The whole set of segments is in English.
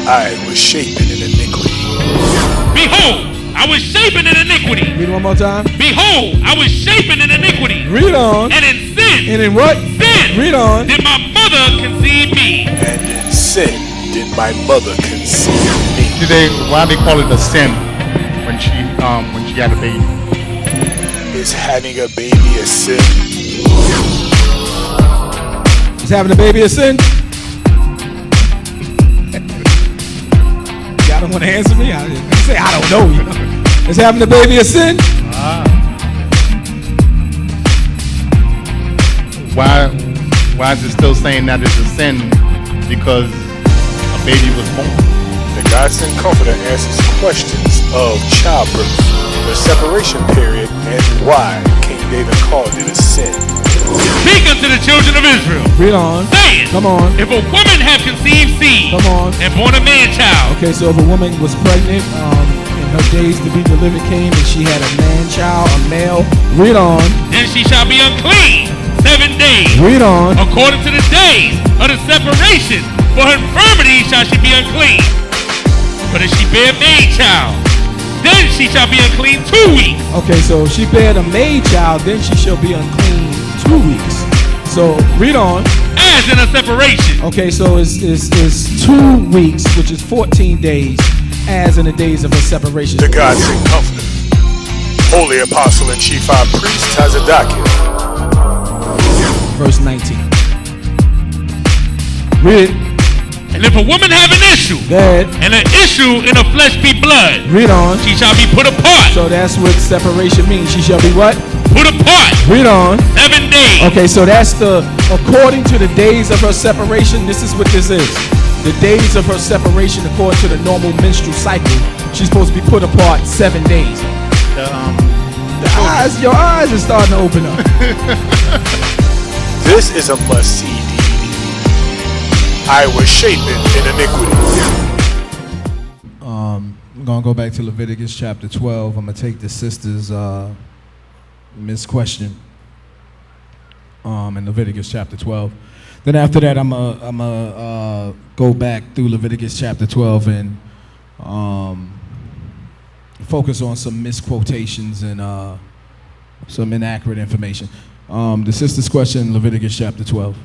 I was shapen in iniquity. Behold, I was shapen in iniquity. Read it one more time. Behold, I was shapen in iniquity. Read on. And in sin. And in what? Sin. Read on. Did my mother conceive me. And in sin did my mother conceive me. Why they call it a sin when she had a baby? Is having a baby a sin? Is having a baby a sin? Y'all don't want to answer me? I say I don't know. You know? Is having a baby a sin? Why is it still saying that it's a sin? Because a baby was born. The God-sent Comforter answers questions of childbirth, the separation period, and why King David called it a sin. Speak unto the children of Israel. Read on. Saying, come on. If a woman have conceived seed, come on, and born a man child. Okay, so if a woman was pregnant, and her days to be delivered came, and she had a man child, a male. Read on. Then she shall be unclean 7 days. Read on. According to the days of the separation, for her infirmity shall she be unclean. But if she bear a maid child, then she shall be unclean 2 weeks. Okay, so if she bear a maid child, then she shall be unclean 2 weeks. So read on. As in a separation. Okay, so it's 2 weeks, which is 14 days, as in the days of her separation. The God-sent Comforter, Holy Apostle and Chief High Priest Tazakiah. Verse 19. Read it. And if a woman have an issue, and an issue in her flesh be blood, read on. She shall be put apart. So that's what separation means. She shall be what? Put apart. Read on. 7 days. Okay, so that's according to the days of her separation, this is what this is. The days of her separation according to the normal menstrual cycle. She's supposed to be put apart 7 days. Your eyes are starting to open up. This is a must-see DVD. I was shapen in iniquity. I'm going to go back to Leviticus chapter 12. I'm going to take the sister's misquestion in Leviticus chapter 12. Then after that, I'm going to go back through Leviticus chapter 12 and focus on some misquotations and some inaccurate information. The sister's question, Leviticus chapter 12.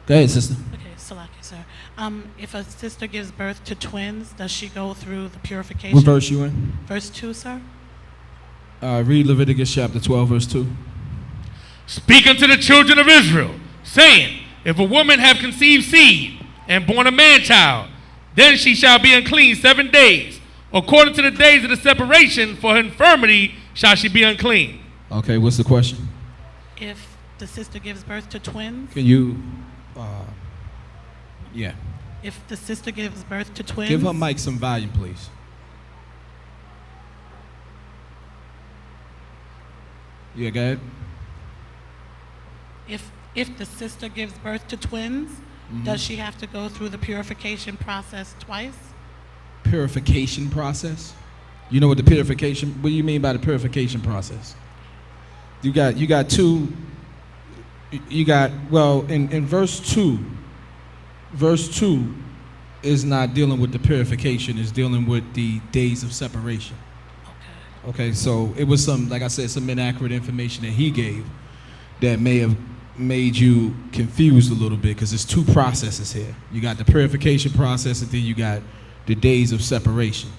Go ahead, sister. Okay, Salaki, sir. If a sister gives birth to twins, does she go through the purification? What verse you in? Verse 2, sir. Read Leviticus chapter 12, verse 2. Speak unto the children of Israel, saying, if a woman have conceived seed and born a man child, then she shall be unclean 7 days. According to the days of the separation, for her infirmity shall she be unclean. Okay, what's the question? If the sister gives birth to twins? Can you, yeah. If the sister gives birth to twins? Give her mic some volume, please. Yeah, go ahead. If the sister gives birth to twins, does she have to go through the purification process twice? Purification process? You know what the purification, what do you mean by the purification process? You got well, in verse 2 is not dealing with the purification, it's dealing with the days of separation. Okay, so it was some, like I said, some inaccurate information that he gave that may have made you confused a little bit, because there's two processes here. You got the purification process, and then you got the days of separation.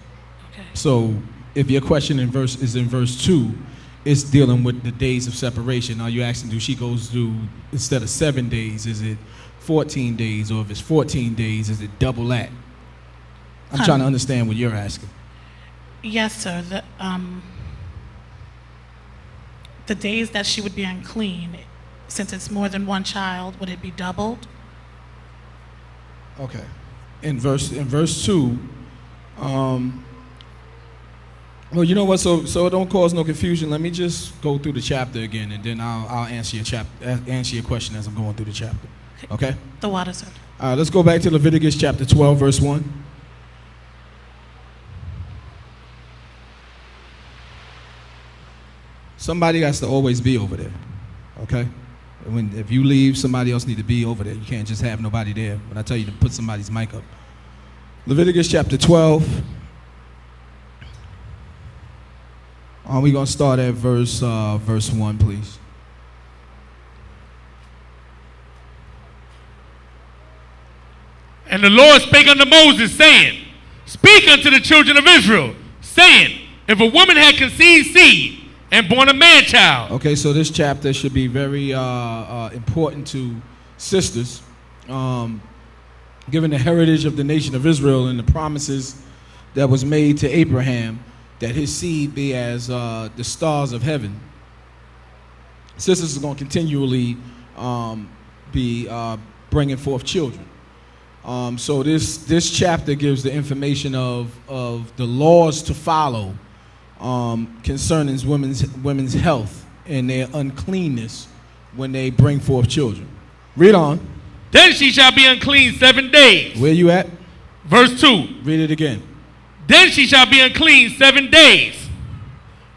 Okay. So if your question is in verse 2, it's dealing with the days of separation. Are you asking, do she goes through, instead of 7 days, is it 14 days? Or if it's 14 days, is it double that? I'm trying to understand what you're asking. Yes, sir. The days that she would be unclean, since it's more than one child, would it be doubled? Okay. In verse 2, well, you know what? So it don't cause no confusion. Let me just go through the chapter again, and then I'll answer your question as I'm going through the chapter. Okay? The water, sir. All right. Let's go back to Leviticus chapter 12, verse 1. Somebody has to always be over there. Okay? If you leave, somebody else need to be over there. You can't just have nobody there when I tell you to put somebody's mic up. Leviticus chapter 12. We're going to start at verse 1, please. And the Lord spake unto Moses, saying, Speak unto the children of Israel, saying, If a woman had conceived seed and born a man-child. Okay, so this chapter should be very important to sisters, given the heritage of the nation of Israel and the promises that was made to Abraham, that his seed be as the stars of heaven. Sisters are going to continually be bringing forth children. So this chapter gives the information of the laws to follow concerning women's health and their uncleanness when they bring forth children. Read on. Then she shall be unclean 7 days. Where you at? Verse 2. Read it again. Then she shall be unclean 7 days.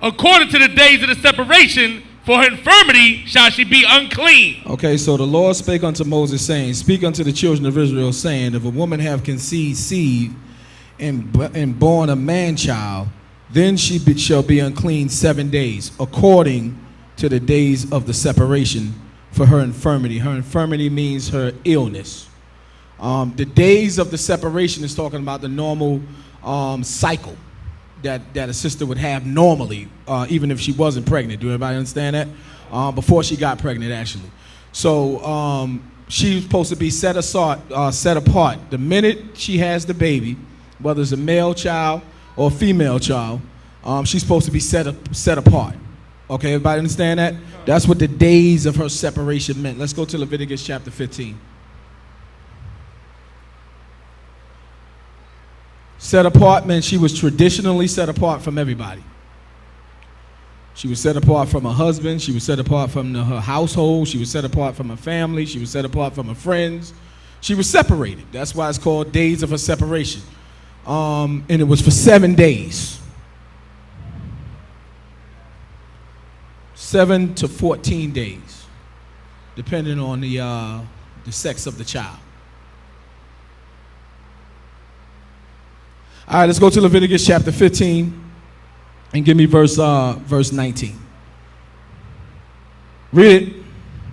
According to the days of the separation, for her infirmity shall she be unclean. Okay, so the Lord spake unto Moses, saying, Speak unto the children of Israel, saying, If a woman have conceived seed and born a man-child, then she shall be unclean 7 days, according to the days of the separation for her infirmity. Her infirmity means her illness. The days of the separation is talking about the normal cycle that a sister would have normally, even if she wasn't pregnant. Do everybody understand that? Before she got pregnant, actually. So she's supposed to be set apart. The minute she has the baby, whether it's a male child or a female child, she's supposed to be set apart. Okay, everybody understand that? That's what the days of her separation meant. Let's go to Leviticus chapter 15. Set apart meant she was traditionally set apart from everybody. She was set apart from her husband. She was set apart from her household. She was set apart from her family. She was set apart from her friends. She was separated. That's why it's called days of her separation. And it was for 7 days. 7 to 14 days, depending on the sex of the child. All right, let's go to Leviticus chapter 15 and give me verse 19. Read it.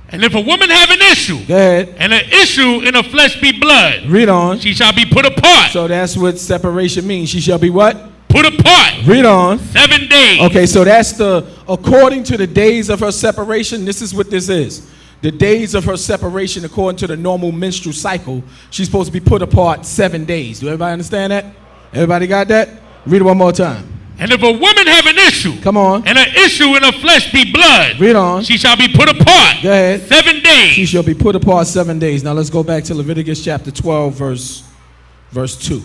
And if a woman have an issue, go ahead, and an issue in her flesh be blood, read on. She shall be put apart. So that's what separation means. She shall be what? Put apart. Read on. 7 days. Okay, so that's according to the days of her separation, this is what this is. The days of her separation, according to the normal menstrual cycle, she's supposed to be put apart 7 days. Do everybody understand that? Everybody got that? Read it one more time. And if a woman have an issue, come on, and an issue in her flesh be blood, read on. She shall be put apart. Go ahead. 7 days. She shall be put apart 7 days. Now let's go back to Leviticus chapter 12, verse 2.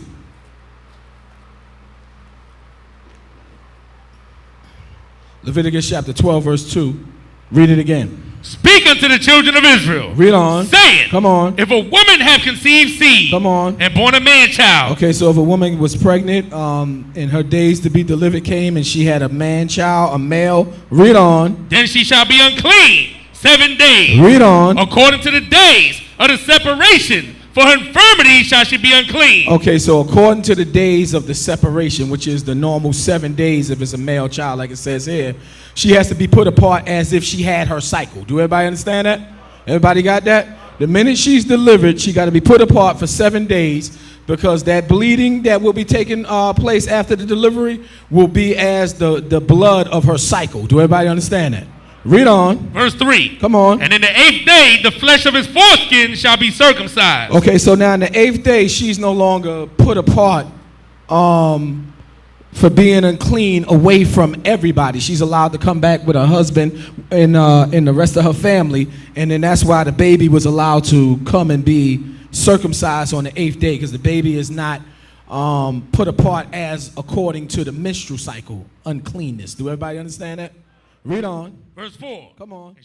Leviticus chapter 12, verse 2. Read it again. Speak unto the children of Israel. Read on. Saying, come on. If a woman have conceived seed, come on, and born a man-child. Okay, so if a woman was pregnant, and her days to be delivered came, and she had a man-child, a male, read on. Then she shall be unclean 7 days. Read on. According to the days of the separation, for her infirmity shall she be unclean. Okay, so according to the days of the separation, which is the normal 7 days if it's a male child, like it says here, she has to be put apart as if she had her cycle. Do everybody understand that? Everybody got that? The minute she's delivered, she got to be put apart for 7 days, because that bleeding that will be taking place after the delivery will be as the blood of her cycle. Do everybody understand that? Read on. Verse 3. Come on. And in the 8th day, the flesh of his foreskin shall be circumcised. Okay, so now in the 8th day, she's no longer put apart for being unclean away from everybody. She's allowed to come back with her husband and the rest of her family, and then that's why the baby was allowed to come and be circumcised on the 8th day, because the baby is not put apart as according to the menstrual cycle, uncleanness. Do everybody understand that? Read on. Verse 4. Come on.